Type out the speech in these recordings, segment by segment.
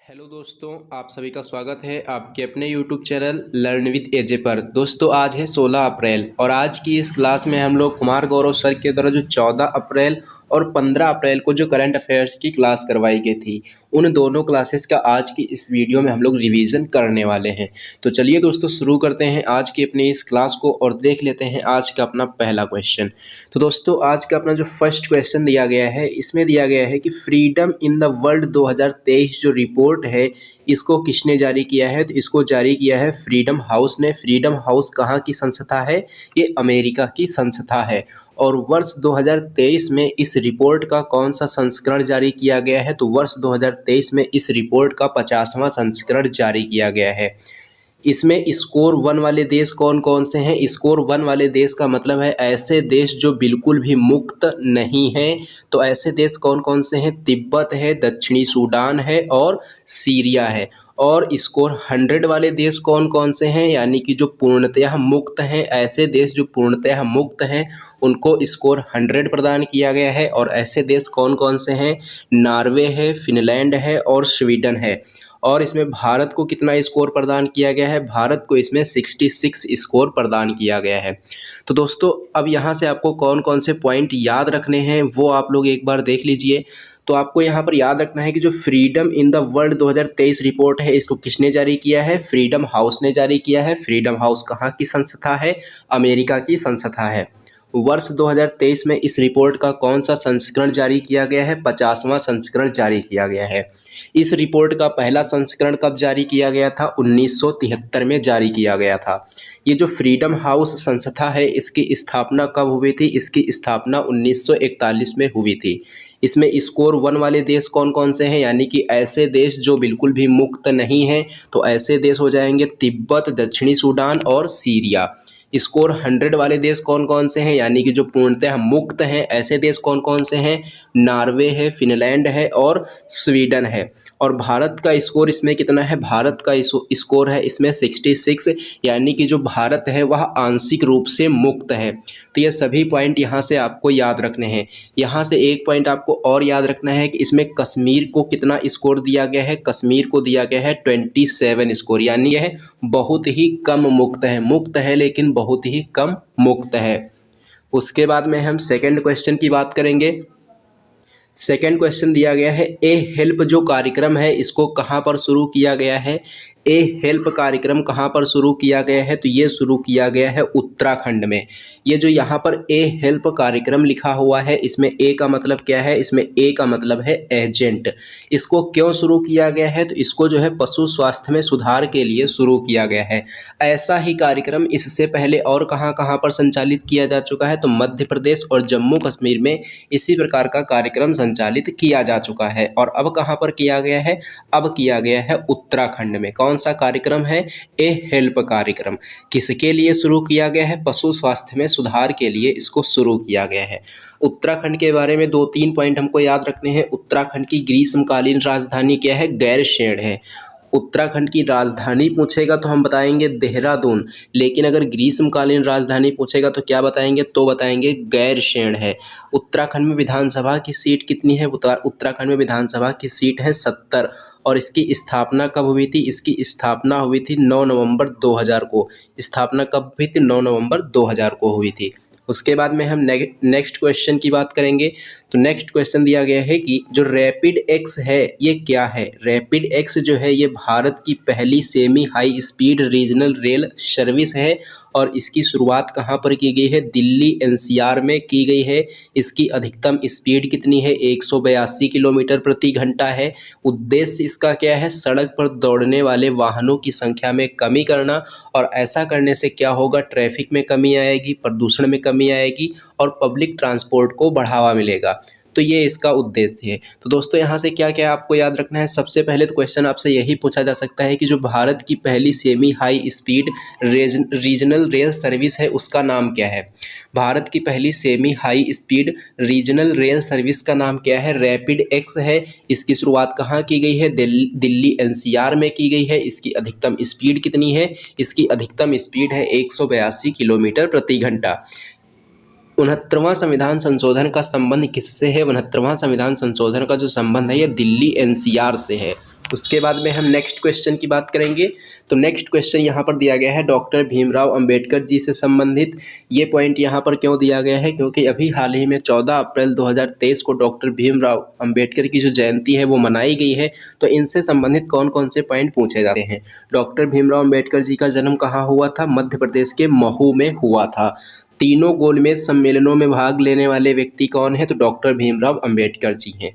Hello दोस्तों, आप सभी का स्वागत है आपके अपने यूट्यूब चैनल लर्न विद एजे पर। दोस्तों आज है 16 अप्रैल और आज की इस क्लास में हम लोग कुमार गौरव सर के द्वारा जो 14 अप्रैल और 15 अप्रैल को जो करंट अफेयर्स की क्लास करवाई गई थी, उन दोनों क्लासेस का आज की इस वीडियो में हम लोग रिवीजन करने वाले हैं। तो चलिए दोस्तों शुरू करते हैं आज की अपनी इस क्लास को और देख लेते हैं आज का अपना पहला क्वेश्चन। तो दोस्तों आज का अपना जो फर्स्ट क्वेश्चन दिया गया है, इसमें दिया गया है कि फ्रीडम इन द वर्ल्ड 2023 जो रिपोर्ट है, इसको किसने जारी किया है? तो इसको जारी किया है फ्रीडम हाउस ने। फ्रीडम हाउस कहाँ की संस्था है? ये अमेरिका की संस्था है। और वर्ष 2023 में इस रिपोर्ट का कौन सा संस्करण जारी किया गया है? तो वर्ष 2023 में इस रिपोर्ट का 50वां संस्करण जारी किया गया है। इसमें स्कोर 1 वाले देश कौन कौन से हैं? स्कोर 1 वाले देश का मतलब है ऐसे देश जो बिल्कुल भी मुक्त नहीं हैं। तो ऐसे देश कौन कौन से हैं? तिब्बत है, दक्षिणी सूडान है और सीरिया है। और स्कोर 100 वाले देश कौन कौन से हैं? यानी कि जो पूर्णतः मुक्त हैं, ऐसे देश जो पूर्णतः मुक्त हैं उनको स्कोर 100 प्रदान किया गया है। और ऐसे देश कौन कौन से हैं? नॉर्वे है, फिनलैंड है और स्वीडन है। और इसमें भारत को कितना स्कोर प्रदान किया गया है? भारत को इसमें 66 स्कोर प्रदान किया गया है। तो दोस्तों अब यहाँ से आपको कौन कौन से पॉइंट याद रखने हैं वो आप लोग एक बार देख लीजिए। तो आपको यहाँ पर याद रखना है कि जो freedom in the world 2023 report है, इसको किसने जारी किया है? फ्रीडम हाउस ने जारी किया है। फ्रीडम हाउस कहाँ की संस्था है? अमेरिका की संस्था है। वर्ष 2023 में इस रिपोर्ट का कौन सा संस्करण जारी किया गया है? 50वां संस्करण जारी किया गया है। इस रिपोर्ट का पहला संस्करण कब जारी किया गया था? 1973 में जारी किया गया था। ये जो फ्रीडम हाउस संस्था है, इसकी स्थापना कब हुई थी? इसकी स्थापना 1941 में हुई थी। इसमें स्कोर 1 वाले देश कौन कौन से हैं? यानी कि ऐसे देश जो बिल्कुल भी मुक्त नहीं हैं, तो ऐसे देश हो जाएंगे तिब्बत, दक्षिणी सूडान और सीरिया। स्कोर 100 वाले देश कौन कौन से हैं? यानी कि जो पूर्णतः मुक्त हैं, ऐसे देश कौन कौन से हैं? नॉर्वे है, फिनलैंड है और स्वीडन है। और भारत का स्कोर इसमें कितना है? भारत का स्कोर है इसमें 66, यानी कि जो भारत है वह आंशिक रूप से मुक्त है। तो ये सभी पॉइंट यहाँ से आपको याद रखने हैं। यहाँ से एक पॉइंट आपको और याद रखना है कि इसमें कश्मीर को कितना स्कोर दिया गया है? कश्मीर को दिया गया है 27 स्कोर, यानी यह बहुत ही कम मुक्त है। मुक्त है लेकिन बहुत ही कम मुक्त है। उसके बाद में हम सेकंड क्वेश्चन की बात करेंगे। सेकंड क्वेश्चन दिया गया है ए हेल्प जो कार्यक्रम है, इसको कहाँ पर शुरू किया गया है? ए हेल्प कार्यक्रम कहाँ पर शुरू किया गया है? तो ये शुरू किया गया है उत्तराखंड में। ये जो यहाँ पर ए हेल्प कार्यक्रम लिखा हुआ है, इसमें ए का मतलब क्या है? इसमें ए का मतलब है एजेंट। इसको क्यों शुरू किया गया है? तो इसको जो है पशु स्वास्थ्य में सुधार के लिए शुरू किया गया है। ऐसा ही कार्यक्रम इससे पहले और कहाँ कहाँ पर संचालित किया जा चुका है? तो मध्य प्रदेश और जम्मू कश्मीर में इसी प्रकार का कार्यक्रम संचालित किया जा चुका है। और अब कहाँ पर किया गया है? अब किया गया है उत्तराखंड में। कौन सा कार्यक्रम है? ए हेल्प कार्यक्रम। किसके लिए शुरू किया गया है? पशु स्वास्थ्य में सुधार के लिए इसको शुरू किया गया है। उत्तराखंड के बारे में 2-3 पॉइंट हमको याद रखने हैं। उत्तराखंड की ग्रीष्मकालीन राजधानी क्या है? गैरसैंण है। उत्तराखंड की राजधानी पूछेगा तो हम बताएंगे देहरादून, लेकिन अगर ग्रीष्मकालीन राजधानी पूछेगा तो क्या बताएंगे? तो बताएंगे गैरसैंण है। उत्तराखंड में विधानसभा की सीट कितनी है? उत्तराखंड में विधानसभा की सीट है 70। और इसकी स्थापना कब हुई थी? इसकी स्थापना हुई थी 9 नवंबर 2000 को। स्थापना कब हुई थी? 9 नवंबर 2000 को हुई थी। उसके बाद में हम नेक्स्ट क्वेश्चन की बात करेंगे। तो नेक्स्ट क्वेश्चन दिया गया है कि जो रैपिड एक्स है ये क्या है? रैपिड एक्स जो है ये भारत की पहली semi high speed regional rail service है। और इसकी शुरुआत कहाँ पर की गई है? दिल्ली एनसीआर में की गई है। इसकी अधिकतम स्पीड कितनी है? 182 किलोमीटर प्रति घंटा है। उद्देश्य इसका क्या है? सड़क पर दौड़ने वाले वाहनों की संख्या में कमी करना। और ऐसा करने से क्या होगा? ट्रैफिक में कमी आएगी, प्रदूषण में कमी आएगी और पब्लिक ट्रांसपोर्ट को बढ़ावा मिलेगा। तो ये इसका उद्देश्य है। तो दोस्तों यहाँ से क्या क्या आपको याद रखना है? सबसे पहले तो क्वेश्चन आपसे यही पूछा जा सकता है कि जो भारत की पहली semi high speed regional rail service है उसका नाम क्या है? भारत की पहली semi high speed regional rail service का नाम क्या है? रैपिड एक्स है। इसकी शुरुआत कहाँ की गई है? दिल्ली एनसीआर में की गई है। इसकी अधिकतम स्पीड कितनी है? इसकी अधिकतम स्पीड है 182 किलोमीटर प्रति घंटा। 69वां संविधान संशोधन का संबंध किससे है? 69वां संविधान संशोधन का जो संबंध है ये दिल्ली एनसीआर से है। उसके बाद में हम नेक्स्ट क्वेश्चन की बात करेंगे। तो नेक्स्ट क्वेश्चन यहाँ पर दिया गया है डॉक्टर भीमराव अंबेडकर जी से संबंधित। ये पॉइंट यहाँ पर क्यों दिया गया है, क्योंकि अभी हाल ही में 14 अप्रैल 2023 को डॉक्टर भीमराव अंबेडकर की जो जयंती है वो मनाई गई है। तो इनसे संबंधित कौन कौन से पॉइंट पूछे जाते हैं। डॉक्टर भीमराव अंबेडकर जी का जन्म कहाँ हुआ था, मध्य प्रदेश के महू में हुआ था। तीनों गोलमेज सम्मेलनों में भाग लेने वाले व्यक्ति कौन है, तो डॉक्टर भीमराव अंबेडकर जी हैं।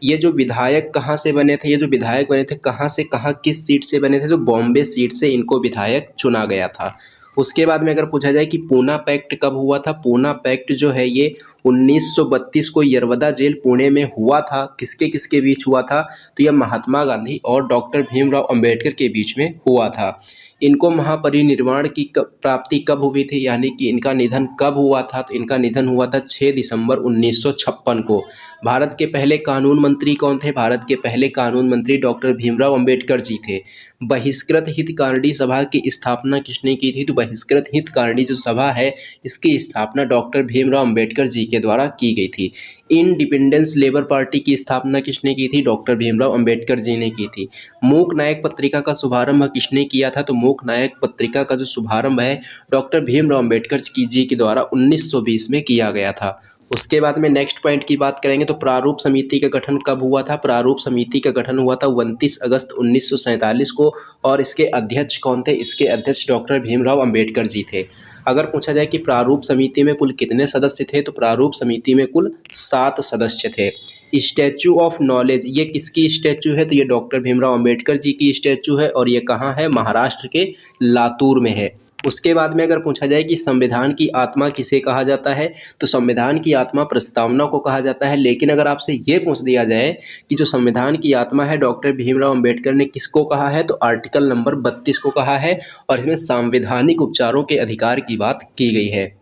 ये जो विधायक कहाँ से बने थे, ये जो विधायक बने थे कहाँ से कहाँ किस सीट से बने थे, तो बॉम्बे सीट से इनको विधायक चुना गया था। उसके बाद में अगर पूछा जाए कि पूना पैक्ट कब हुआ था, पूना पैक्ट जो है ये 1932 को यरवदा जेल पुणे में हुआ था। किसके किसके बीच हुआ था, तो यह महात्मा गांधी और डॉक्टर भीमराव अंबेडकर के बीच में हुआ था। इनको महापरिनिर्वाण की प्राप्ति कब हुई थी, यानी कि इनका निधन कब हुआ था, तो इनका निधन हुआ था 6 दिसंबर 1956 को। भारत के पहले कानून मंत्री कौन थे, भारत के पहले कानून मंत्री डॉक्टर भीमराव अंबेडकर जी थे। बहिष्कृत हितकारिणी सभा की स्थापना किसने की थी, तो बहिष्कृत हितकारिणी जो सभा है इसकी स्थापना डॉक्टर भीमराव अंबेडकर जी के द्वारा की गई थी। इंडिपेंडेंस लेबर पार्टी की स्थापना किसने की थी, डॉक्टर भीमराव अंबेडकर जी ने की थी। मूक नायक पत्रिका का शुभारंभ किसने किया था, तो मूक नायक पत्रिका का जो शुभारंभ है डॉक्टर भीमराव अंबेडकर जी के द्वारा 1920 में किया गया था। उसके बाद में नेक्स्ट पॉइंट की बात करेंगे तो प्रारूप समिति का गठन कब हुआ था। प्रारूप समिति का गठन हुआ था 29 अगस्त 1947 को, और इसके अध्यक्ष कौन थे, इसके अध्यक्ष डॉक्टर भीमराव अंबेडकर जी थे। अगर पूछा जाए कि प्रारूप समिति में कुल कितने सदस्य थे, तो प्रारूप समिति में कुल 7 सदस्य थे। स्टैचू ऑफ नॉलेज ये किसकी स्टैचू है, तो ये डॉक्टर भीमराव अंबेडकर जी की स्टैचू है, और ये कहाँ है, महाराष्ट्र के लातूर में है। उसके बाद में अगर पूछा जाए कि संविधान की आत्मा किसे कहा जाता है, तो संविधान की आत्मा प्रस्तावना को कहा जाता है। लेकिन अगर आपसे ये पूछ दिया जाए कि जो संविधान की आत्मा है डॉक्टर भीमराव अंबेडकर ने किसको कहा है, तो आर्टिकल नंबर 32 को कहा है, और इसमें संवैधानिक उपचारों के अधिकार की बात की गई है।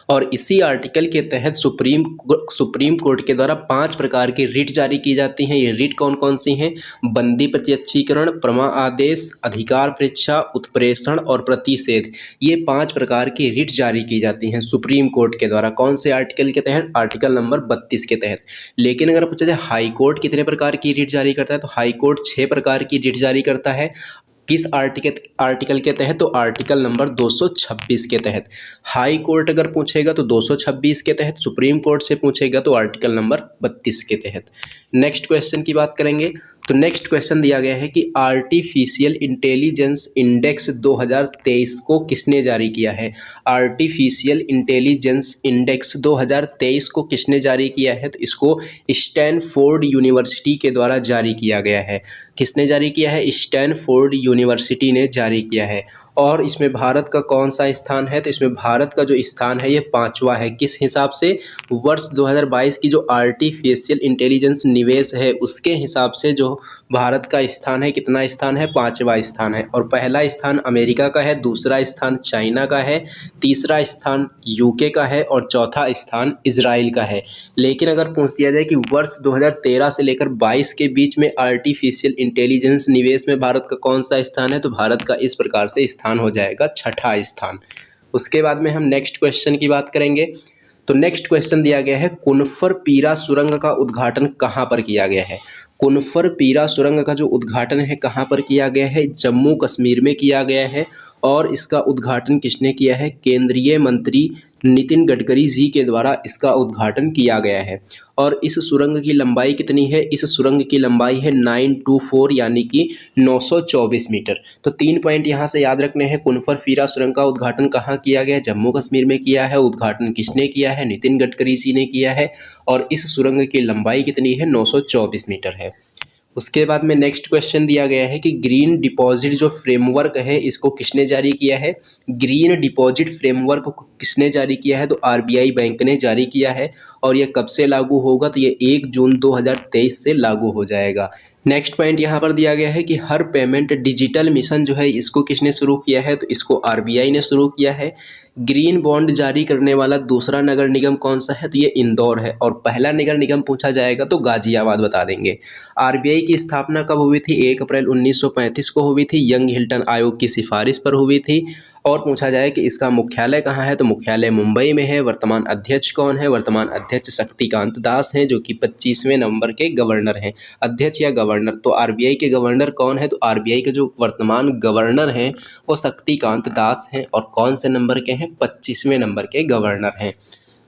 और इसी आर्टिकल के तहत सुप्रीम कोर्ट के द्वारा 5 प्रकार की रिट जारी की जाती हैं। ये रिट कौन कौन सी हैं, बंदी प्रत्यक्षीकरण, प्रमा आदेश, अधिकार परीक्षा, उत्प्रेषण और प्रतिषेध। ये 5 प्रकार की रिट जारी की जाती हैं सुप्रीम कोर्ट के द्वारा। कौन से आर्टिकल के तहत, आर्टिकल नंबर 32 के तहत। लेकिन अगर पूछा जाए हाई कोर्ट कितने प्रकार की रिट जारी करता है, तो हाई कोर्ट 6 प्रकार की रिट जारी करता है। किस आर्टिकल के तहत, तो आर्टिकल नंबर 226 के तहत। हाई कोर्ट अगर पूछेगा तो 226 के तहत, सुप्रीम कोर्ट से पूछेगा तो आर्टिकल नंबर 32 के तहत। नेक्स्ट क्वेश्चन की बात करेंगे तो नेक्स्ट क्वेश्चन दिया गया है कि आर्टिफिशियल इंटेलिजेंस इंडेक्स 2023 को किसने जारी किया है। आर्टिफिशियल इंटेलिजेंस इंडेक्स 2023 को किसने जारी किया है, तो इसको स्टैनफोर्ड यूनिवर्सिटी के द्वारा जारी किया गया है। किसने जारी किया है, स्टैनफोर्ड यूनिवर्सिटी ने जारी किया है। और इसमें भारत का कौन सा स्थान है, तो इसमें भारत का जो स्थान है ये 5वां है। किस हिसाब से, वर्ष 2022 की जो आर्टिफिशियल इंटेलिजेंस निवेश है उसके हिसाब से जो भारत का स्थान है, कितना स्थान है, 5वां स्थान है। और पहला स्थान अमेरिका का है, दूसरा स्थान चाइना का है, तीसरा स्थान यूके का है और चौथा स्थान इजराइल का है। लेकिन अगर पूछ दिया जाए कि वर्ष 2013 से लेकर 22 के बीच में आर्टिफिशियल इंटेलिजेंस निवेश में भारत का कौन सा स्थान है, तो भारत का इस प्रकार से स्थान हो जाएगा 6ठा स्थान। उसके बाद में हम नेक्स्ट क्वेश्चन की बात करेंगे। तो नेक्स्ट क्वेश्चन दिया गया है कुनफर पीरा सुरंग का उद्घाटन कहाँ पर किया गया है। कुनफर पीरा सुरंग का जो उद्घाटन है कहाँ पर किया गया है, जम्मू कश्मीर में किया गया है। और इसका उद्घाटन किसने किया है, केंद्रीय मंत्री नितिन गडकरी जी के द्वारा इसका उद्घाटन किया गया है। और इस सुरंग की लंबाई कितनी है, इस सुरंग की लंबाई है 924 यानी कि 924 मीटर। तो 3 पॉइंट यहाँ से याद रखने हैं। कुनफर पीरा सुरंग का उद्घाटन कहाँ किया गया, जम्मू कश्मीर में किया है। उद्घाटन किसने किया है, नितिन गडकरी जी ने किया है। और इस सुरंग की लंबाई कितनी है, 924 मीटर है। उसके बाद में नेक्स्ट क्वेश्चन दिया गया है कि ग्रीन डिपॉजिट जो फ्रेमवर्क है इसको किसने जारी किया है। ग्रीन डिपॉजिट फ्रेमवर्क को किसने जारी किया है, तो आरबीआई बैंक ने जारी किया है। और ये कब से लागू होगा, तो ये 1 जून 2023 से लागू हो जाएगा। नेक्स्ट पॉइंट यहाँ पर दिया गया है कि हर पेमेंट डिजिटल मिशन जो है इसको किसने शुरू किया है, तो इसको आरबीआई ने शुरू किया है। ग्रीन बॉन्ड जारी करने वाला दूसरा नगर निगम कौन सा है? तो ये इंदौर है। और पहला नगर निगम पूछा जाएगा तो गाजियाबाद बता देंगे। आरबीआई की स्थापना कब हुई थी? 1 अप्रैल 1935 को हुई थी। यंग हिल्टन आयोग की सिफारिश पर हुई थी। और पूछा जाए कि इसका मुख्यालय कहाँ है? तो मुख्यालय मुंबई में है। वर्तमान अध्यक्ष कौन है? वर्तमान अध्यक्ष शक्तिकांत दास हैं, जो कि 25वें नंबर के गवर्नर हैं। अध्यक्ष या गवर्नर, तो आरबीआई के गवर्नर कौन है? तो आरबीआई के जो वर्तमान गवर्नर हैं वो शक्तिकांत दास हैं। और कौन से नंबर के हैं? 25वें नंबर के गवर्नर हैं।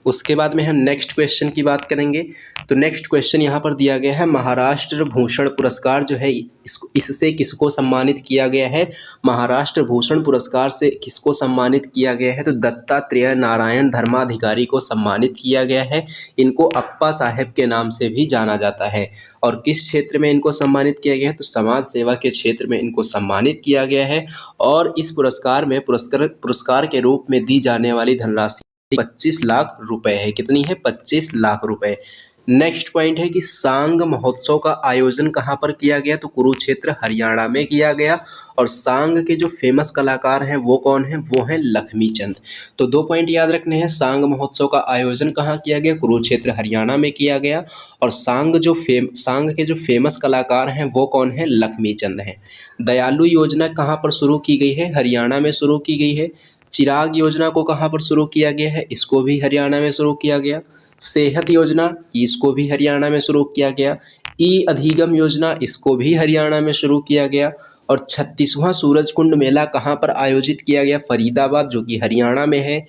उसके बाद में हम नेक्स्ट क्वेश्चन की बात करेंगे। तो नेक्स्ट क्वेश्चन यहाँ पर दिया गया है, महाराष्ट्र भूषण पुरस्कार जो है इससे किसको सम्मानित किया गया है? महाराष्ट्र भूषण पुरस्कार से किसको सम्मानित किया गया है? तो दत्तात्रेय नारायण धर्माधिकारी को सम्मानित किया गया है। इनको अप्पा साहेब के नाम से भी जाना जाता है। और किस क्षेत्र में इनको सम्मानित किया गया है? तो समाज सेवा के क्षेत्र में इनको सम्मानित किया गया है। और इस पुरस्कार में पुरस्कार के रूप में दी जाने वाली धनराशि 25 लाख रुपए है। कितनी है? 25 लाख रुपए। नेक्स्ट पॉइंट है कि सांग महोत्सव का आयोजन कहाँ पर किया गया? तो कुरुक्षेत्र हरियाणा में किया गया। और सांग के जो फेमस कलाकार हैं वो कौन हैं? वो हैं लक्ष्मीचंद। तो 2 पॉइंट याद रखने हैं। सांग महोत्सव का आयोजन कहाँ किया गया? कुरुक्षेत्र हरियाणा में किया गया। और सांग के जो फेमस कलाकार हैं वो कौन है? लक्ष्मीचंद हैं। दयालु योजना कहाँ पर शुरू की गई है? हरियाणा में शुरू की गई है। चिराग योजना को कहाँ पर शुरू किया गया है? इसको भी हरियाणा में शुरू किया गया। सेहत योजना, इसको भी हरियाणा में शुरू किया गया। ई अधिगम योजना, इसको भी हरियाणा में शुरू किया गया। और 36वां सूरजकुंड मेला कहाँ पर आयोजित किया गया? फरीदाबाद, जो कि हरियाणा में है।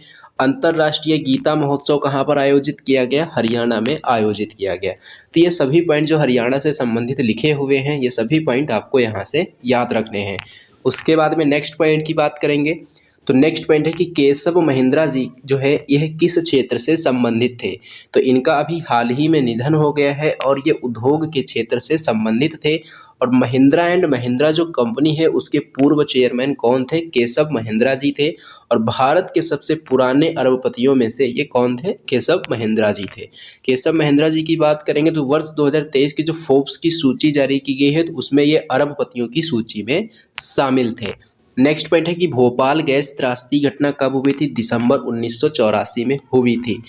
अंतर्राष्ट्रीय गीता महोत्सव कहाँ पर आयोजित किया गया? हरियाणा में आयोजित किया गया। तो ये सभी पॉइंट जो हरियाणा से संबंधित लिखे हुए हैं, ये सभी पॉइंट आपको यहाँ से याद रखने हैं। उसके बाद में नेक्स्ट पॉइंट की बात करेंगे। तो नेक्स्ट पॉइंट है कि केशव महिंद्रा जी जो है यह किस क्षेत्र से संबंधित थे? तो इनका अभी हाल ही में निधन हो गया है और ये उद्योग के क्षेत्र से संबंधित थे। और महिंद्रा एंड महिंद्रा जो कंपनी है उसके पूर्व चेयरमैन कौन थे? केशव महिंद्रा जी थे। और भारत के सबसे पुराने अरबपतियों में से ये कौन थे? केशव महिंद्रा जी थे। केशव महिंद्रा जी की बात करेंगे तो वर्ष 2023 की जो फोर्ब्स की सूची जारी की गई है तो उसमें ये अरबपतियों की सूची में शामिल थे। नेक्स्ट पॉइंट है कि भोपाल गैस त्रासदी घटना कब हुई थी? दिसंबर 1984 में हुई थी।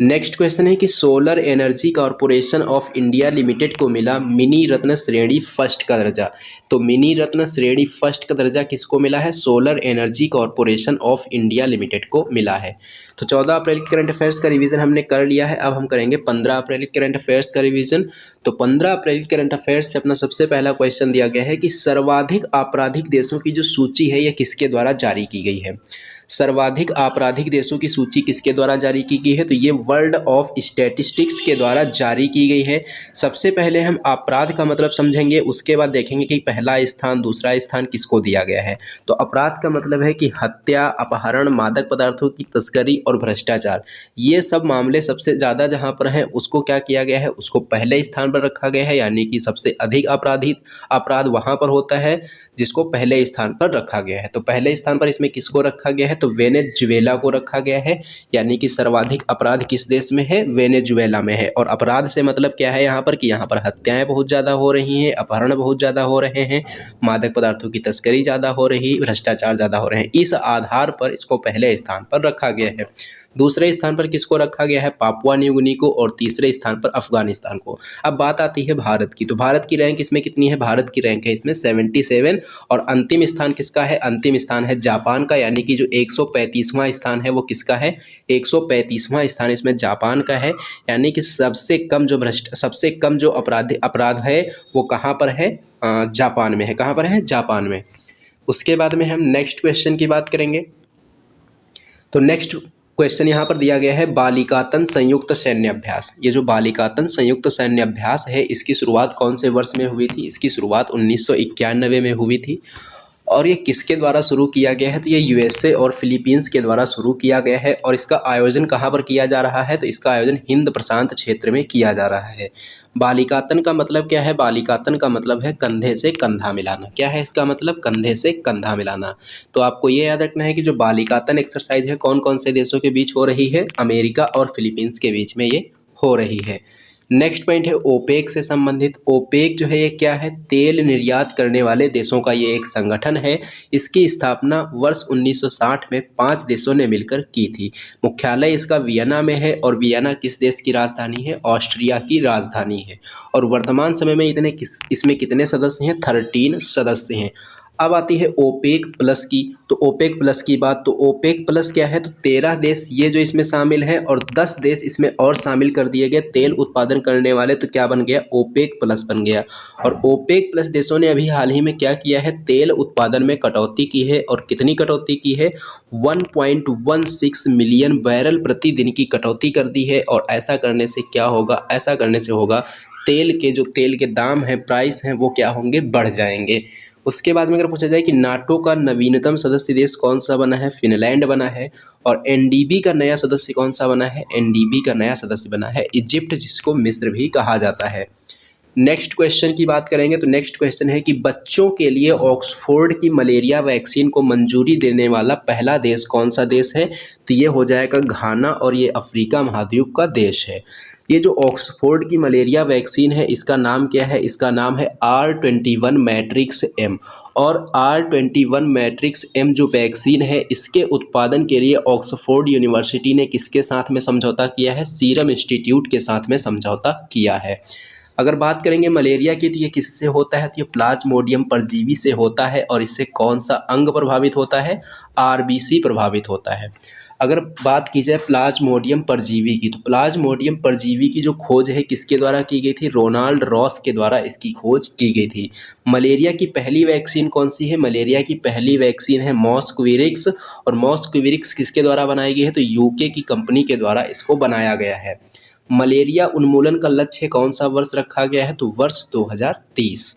नेक्स्ट क्वेश्चन है कि solar energy corporation of India limited को मिला मिनी रत्न श्रेणी फर्स्ट का दर्जा। तो मिनी रत्न श्रेणी फर्स्ट का दर्जा किसको मिला है? Solar energy corporation of India limited को मिला है। तो 14 अप्रैल के करंट अफेयर्स का रिवीजन हमने कर लिया है। अब हम करेंगे 15 अप्रैल के करंट अफेयर्स का रिवीजन। तो 15 अप्रैल के करंट अफेयर्स से अपना सबसे पहला क्वेश्चन दिया गया है कि सर्वाधिक आपराधिक देशों की जो सूची है यह किसके द्वारा जारी की गई है? सर्वाधिक आपराधिक देशों की सूची किसके द्वारा जारी की गई है? तो ये वर्ल्ड ऑफ स्टैटिस्टिक्स के द्वारा जारी की गई है। सबसे पहले हम अपराध का मतलब समझेंगे, उसके बाद देखेंगे कि पहला स्थान दूसरा स्थान किसको दिया गया है। तो अपराध का मतलब है कि हत्या, अपहरण, मादक पदार्थों की तस्करी और भ्रष्टाचार, ये सब मामले सबसे ज़्यादा जहाँ पर हैं उसको क्या किया गया है? उसको पहले स्थान पर रखा गया है। यानी कि सबसे अधिक अपराध वहाँ पर होता है जिसको पहले स्थान पर रखा गया है। तो पहले स्थान पर इसमें किसको रखा गया है? तो वेनेजुएला को रखा गया है। यानी कि सर्वाधिक अपराध किस देश में है? वेनेजुएला में है। और अपराध से मतलब क्या है यहाँ पर? कि यहाँ पर हत्याएं बहुत ज़्यादा हो रही हैं, अपहरण बहुत ज़्यादा हो रहे हैं, मादक पदार्थों की तस्करी ज़्यादा हो रही, भ्रष्टाचार ज़्यादा हो रहे हैं। इस आधार पर इसको पहले स्थान पर रखा गया है। दूसरे स्थान पर किसको रखा गया है? पापुआ न्यू गिनी को। और तीसरे स्थान पर अफगानिस्तान को। अब बात आती है भारत की। तो भारत की रैंक इसमें कितनी है? भारत की रैंक है इसमें 77। और अंतिम स्थान किसका है? अंतिम स्थान है जापान का। यानी कि जो 135वां स्थान है वो किसका है? 135वां स्थान इसमें जापान का है। यानी कि सबसे कम जो अपराध है वो कहाँ पर है? जापान में है। कहाँ पर है? जापान में। उसके बाद में हम नेक्स्ट क्वेश्चन की बात करेंगे। तो नेक्स्ट क्वेश्चन यहाँ पर दिया गया है बालिकातन संयुक्त सैन्य अभ्यास। ये जो बालिकातन संयुक्त सैन्य अभ्यास है इसकी शुरुआत कौन से वर्ष में हुई थी? इसकी शुरुआत 1991 में हुई थी। और ये किसके द्वारा शुरू किया गया है? तो ये यूएसए और फिलीपींस के द्वारा शुरू किया गया है। और इसका आयोजन कहाँ पर किया जा रहा है? तो इसका आयोजन हिंद प्रशांत क्षेत्र में किया जा रहा है। बालिकातन का मतलब क्या है? बालिकातन का मतलब है कंधे से कंधा मिलाना। क्या है इसका मतलब? कंधे से कंधा मिलाना। तो आपको ये याद रखना है कि जो बालिकातन एक्सरसाइज है कौन कौन से देशों के बीच हो रही है? अमेरिका और फिलीपींस के बीच में ये हो रही है। नेक्स्ट पॉइंट है ओपेक से संबंधित। ओपेक जो है ये क्या है, तेल निर्यात करने वाले देशों का ये एक संगठन है। इसकी स्थापना वर्ष 1960 में 5 देशों ने मिलकर की थी। मुख्यालय इसका वियना में है और वियना किस देश की राजधानी है, ऑस्ट्रिया की राजधानी है। और वर्तमान समय में इसमें कितने सदस्य हैं, 13 सदस्य हैं। अब आती है ओपेक प्लस की। तो ओपेक प्लस की बात, तो ओपेक प्लस क्या है, तो 13 देश ये जो इसमें शामिल हैं और 10 देश इसमें और शामिल कर दिए गए तेल उत्पादन करने वाले। तो क्या बन गया, ओपेक प्लस बन गया। और ओपेक प्लस देशों ने अभी हाल ही में क्या किया है, तेल उत्पादन में कटौती की है। और कितनी कटौती की है, 1.16 मिलियन बैरल प्रतिदिन की कटौती कर दी है। और ऐसा करने से क्या होगा, ऐसा करने से होगा तेल के दाम हैं, प्राइस हैं, वो क्या होंगे, बढ़ जाएंगे। उसके बाद में अगर पूछा जाए कि नाटो का नवीनतम सदस्य देश कौन सा बना है, फिनलैंड बना है। और एनडीबी का नया सदस्य कौन सा बना है, एनडीबी का नया सदस्य बना है इजिप्ट, जिसको मिस्र भी कहा जाता है। नेक्स्ट क्वेश्चन की बात करेंगे तो नेक्स्ट क्वेश्चन है कि बच्चों के लिए ऑक्सफोर्ड की मलेरिया वैक्सीन को मंजूरी देने वाला पहला देश कौन सा देश है, तो ये हो जाएगा घाना। और ये अफ्रीका महाद्वीप का देश है। ये जो ऑक्सफोर्ड की मलेरिया वैक्सीन है इसका नाम क्या है, इसका नाम है R21 मैट्रिक्स एम। और R21 मैट्रिक्स एम जो वैक्सीन है इसके उत्पादन के लिए ऑक्सफोर्ड यूनिवर्सिटी ने किसके साथ में समझौता किया है, सीरम इंस्टीट्यूट के साथ में समझौता किया है। अगर बात करेंगे मलेरिया की तो ये किससे होता है, तो ये प्लाज्मोडियम परजीवी से होता है। और इससे कौन सा अंग प्रभावित होता है, आरबीसी प्रभावित होता है। अगर बात की जाए प्लाज्मोडियम परजीवी की, तो प्लाज्मोडियम परजीवी की जो खोज है किसके द्वारा की गई थी, रोनाल्ड रॉस के द्वारा इसकी खोज की गई थी। मलेरिया की पहली वैक्सीन कौन सी है, मलेरिया की पहली वैक्सीन है मॉस्क्विरिक्स। और मॉस्क्विरिक्स किसके द्वारा बनाई गई है, तो यूके की कंपनी के द्वारा इसको बनाया गया है। मलेरिया उन्मूलन का लक्ष्य कौन सा वर्ष रखा गया है, तो वर्ष 2030।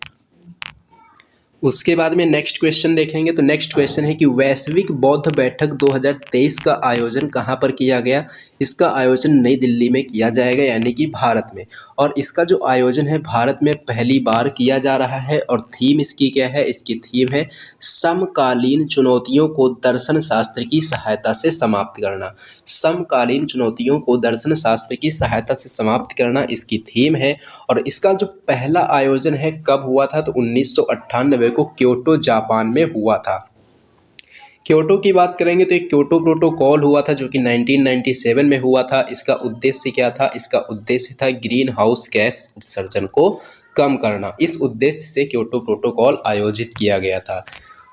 उसके बाद में नेक्स्ट क्वेश्चन देखेंगे तो नेक्स्ट क्वेश्चन है कि वैश्विक बौद्ध बैठक 2023 का आयोजन कहाँ पर किया गया। इसका आयोजन नई दिल्ली में किया जाएगा, यानी कि भारत में। और इसका जो आयोजन है भारत में पहली बार किया जा रहा है। और थीम इसकी क्या है, इसकी थीम है समकालीन चुनौतियों को दर्शन शास्त्र की सहायता से समाप्त करना। समकालीन चुनौतियों को दर्शन शास्त्र की सहायता से समाप्त करना इसकी थीम है। और इसका जो पहला आयोजन है कब हुआ था, तो 1998 को क्योटो जापान में हुआ था। क्योटो की बात करेंगे तो एक क्योटो प्रोटोकॉल हुआ था जो कि 1997 में हुआ था। इसका उद्देश्य क्या था, इसका उद्देश्य था ग्रीन हाउस गैस उत्सर्जन को कम करना। इस उद्देश्य से क्योटो प्रोटोकॉल आयोजित किया गया था।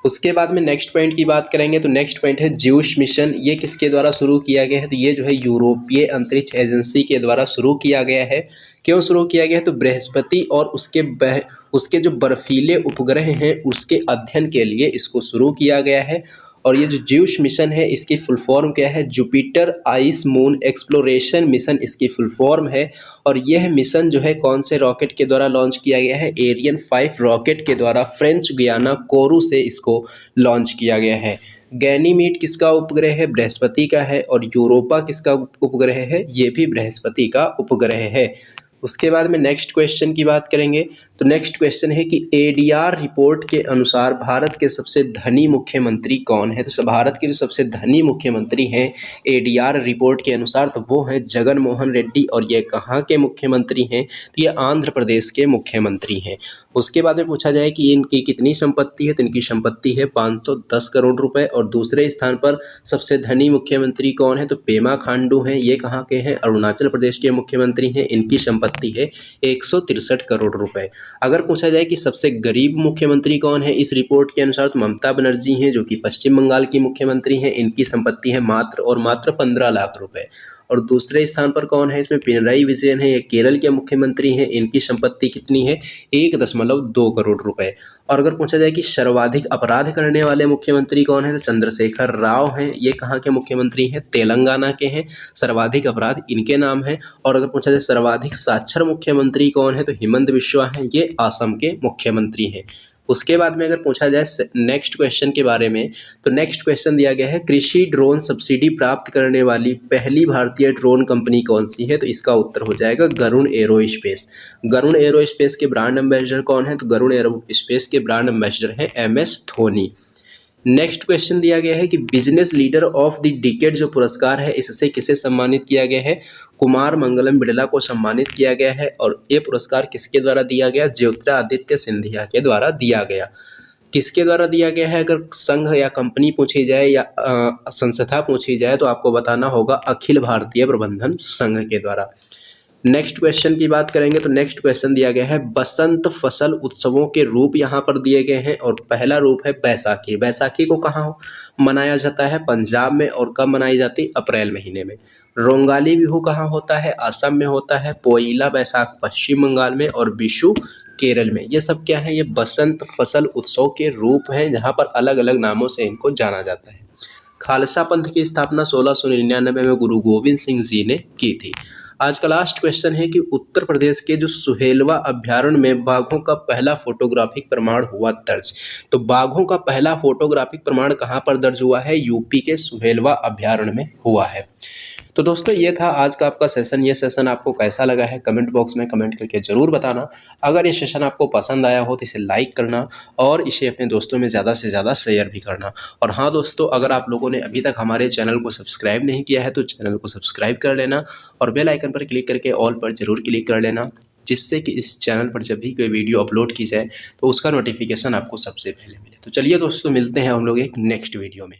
उसके बाद में नेक्स्ट पॉइंट की बात करेंगे तो नेक्स्ट पॉइंट है ज्यूस मिशन। ये किसके द्वारा शुरू किया गया है, तो ये जो है यूरोपीय अंतरिक्ष एजेंसी के द्वारा शुरू किया गया है। क्यों शुरू किया गया है, तो बृहस्पति और उसके जो बर्फीले उपग्रह हैं उसके अध्ययन के लिए इसको शुरू किया गया है। और ये जो ज्यूस मिशन है इसकी फुल फॉर्म क्या है, Jupiter ice moon exploration mission इसकी फुल फॉर्म है। और यह मिशन जो है कौन से रॉकेट के द्वारा लॉन्च किया गया है, एरियन 5 रॉकेट के द्वारा फ्रेंच गुयाना कोरू से इसको लॉन्च किया गया है। गैनीमीड किसका उपग्रह है, बृहस्पति का है। और यूरोपा किसका उपग्रह है, ये भी बृहस्पति का उपग्रह है। उसके बाद में नेक्स्ट क्वेश्चन की बात करेंगे तो नेक्स्ट क्वेश्चन है कि एडीआर रिपोर्ट के अनुसार भारत के सबसे धनी मुख्यमंत्री कौन है। तो भारत के जो सबसे धनी मुख्यमंत्री हैं एडीआर रिपोर्ट के अनुसार तो वो हैं जगन मोहन रेड्डी। और ये कहाँ के मुख्यमंत्री हैं, तो ये आंध्र प्रदेश के मुख्यमंत्री हैं। उसके बाद में पूछा जाए कि इनकी कितनी संपत्ति है, तो इनकी संपत्ति है 510 करोड़ रुपए। और दूसरे स्थान पर सबसे धनी मुख्यमंत्री कौन है, तो पेमा खांडू हैं। ये कहाँ के हैं, अरुणाचल प्रदेश के मुख्यमंत्री हैं। इनकी संपत्ति है 163 करोड़ रुपए। अगर पूछा जाए कि सबसे गरीब मुख्यमंत्री कौन है इस रिपोर्ट के अनुसार, तो ममता बनर्जी हैं जो कि पश्चिम बंगाल की मुख्यमंत्री हैं। इनकी संपत्ति है मात्र 15 लाख रुपए। और दूसरे स्थान पर कौन है, इसमें पिनराई विजयन है, ये केरल के मुख्यमंत्री हैं। इनकी संपत्ति कितनी है, 1.2 करोड़ रुपए। और अगर पूछा जाए कि सर्वाधिक अपराध करने वाले मुख्यमंत्री कौन है, तो चंद्रशेखर राव हैं। ये कहाँ के मुख्यमंत्री हैं, तेलंगाना के हैं। सर्वाधिक अपराध इनके नाम है। और अगर पूछा जाए सर्वाधिक साक्षर मुख्यमंत्री कौन है, तो हिमंत बिश्वा हैं। ये असम के मुख्यमंत्री हैं। उसके बाद में अगर पूछा जाए नेक्स्ट क्वेश्चन के बारे में तो नेक्स्ट क्वेश्चन दिया गया है कृषि ड्रोन सब्सिडी प्राप्त करने वाली पहली भारतीय ड्रोन कंपनी कौन सी है, तो इसका उत्तर हो जाएगा गरुण एरोस्पेस। गरुण एरोस्पेस के ब्रांड एम्बेसडर कौन है, तो गरुण एरोस्पेस के ब्रांड एम्बेसडर हैं MS धोनी। नेक्स्ट क्वेश्चन दिया गया है कि business leader of the decade जो पुरस्कार है इससे किसे सम्मानित किया गया है, कुमार मंगलम बिड़ला को सम्मानित किया गया है और ये पुरस्कार किसके द्वारा दिया गया? ज्योतिरादित्य सिंधिया के द्वारा दिया गया। किसके द्वारा दिया गया है? अगर संघ या कंपनी पूछी जाए या संस्था पूछी जाए तो आपको बताना होगा अखिल भारतीय प्रबंधन संघ के द्वारा। नेक्स्ट क्वेश्चन की बात करेंगे तो नेक्स्ट क्वेश्चन दिया गया है बसंत फसल उत्सवों के रूप यहाँ पर दिए गए हैं और पहला रूप है बैसाखी। बैसाखी को कहाँ मनाया जाता है? पंजाब में। और कब मनाई जाती? अप्रैल महीने में। रोंगाली बिहू कहाँ होता है? असम में होता है। पोइला बैसाख पश्चिम बंगाल में और विशु केरल में। ये सब क्या है? ये बसंत फसल उत्सव के रूप हैं जहाँ पर अलग अलग नामों से इनको जाना जाता है। खालसा पंथ की स्थापना 1699 में गुरु गोविंद सिंह जी ने की थी। आज का लास्ट क्वेश्चन है कि उत्तर प्रदेश के जो सुहेलवा अभ्यारण्य में बाघों का पहला फोटोग्राफिक प्रमाण हुआ दर्ज। तो बाघों का पहला फोटोग्राफिक प्रमाण कहाँ पर दर्ज हुआ है? यूपी के सुहेलवा अभ्यारण्य में हुआ है। तो दोस्तों ये था आज का आपका सेशन। ये सेशन आपको कैसा लगा है कमेंट बॉक्स में कमेंट करके ज़रूर बताना। अगर ये सेशन आपको पसंद आया हो तो इसे लाइक करना और इसे अपने दोस्तों में ज़्यादा से ज़्यादा शेयर भी करना। और हाँ दोस्तों, अगर आप लोगों ने अभी तक हमारे चैनल को सब्सक्राइब नहीं किया है तो चैनल को सब्सक्राइब कर लेना और बेल आइकन पर क्लिक करके ऑल पर ज़रूर क्लिक कर लेना, जिससे कि इस चैनल पर जब भी कोई वीडियो अपलोड की जाए तो उसका नोटिफिकेशन आपको सबसे पहले मिले। तो चलिए दोस्तों, मिलते हैं हम लोग एक नेक्स्ट वीडियो में।